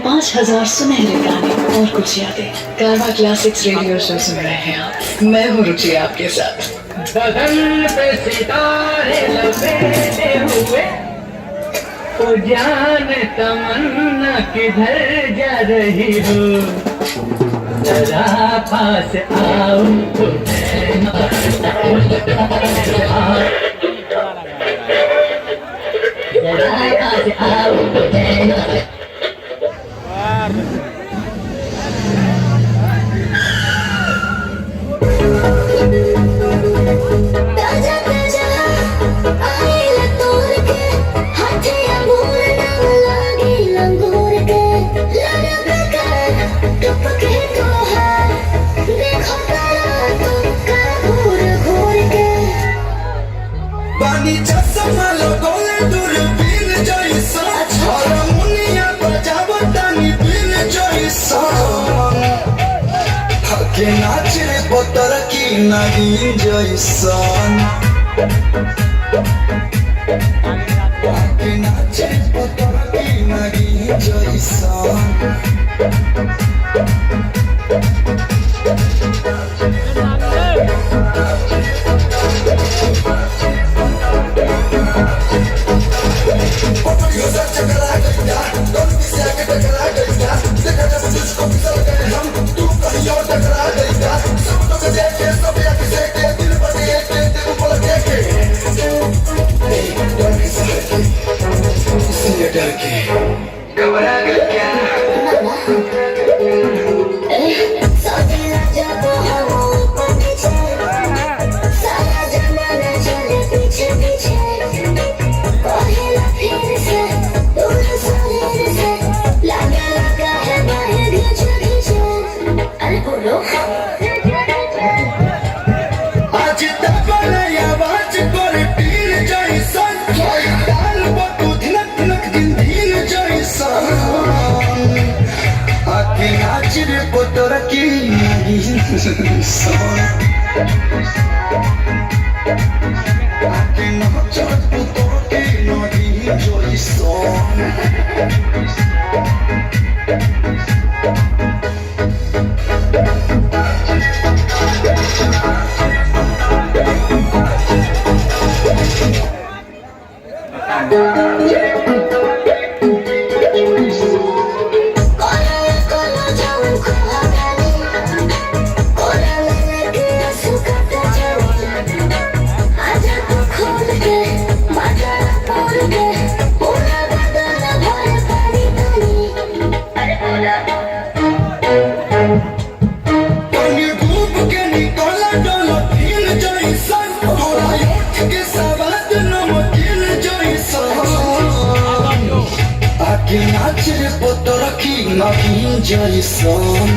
5000 सुनहरे गाने और कुछ यादें। कारवा क्लासिक्स रेडियो शो सुन रहे हैं आप। मैं हूँ रुचि आपके साथ। बदन पे सितारे लपेटे हुए, ओ जान तमन्ना किधर जा रही हो, जरा पास आओ तो जरा पास आओ तो ताजा ताजा आइला तोड़ के, हाथे अंगूर ना लागे लंगूर के, लड़ब के टपके तो है, देखो तारा तुमका घूर घूर के। पानी चश्मा लगोले दूरबीन जैसा, हारमोनिया बजावतानी बीन जैसा, हके नाच रे पतरकी नागिन जैसन, हके नाच रे पतरकी नागिन जैसन। Patarki son, I cannot judge Patarki nagihin joyson. Naach re Patarki nagihin jaisan,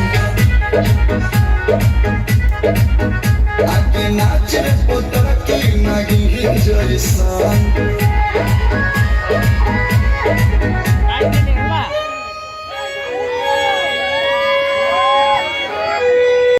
naach re Patarki nagihin jaisan.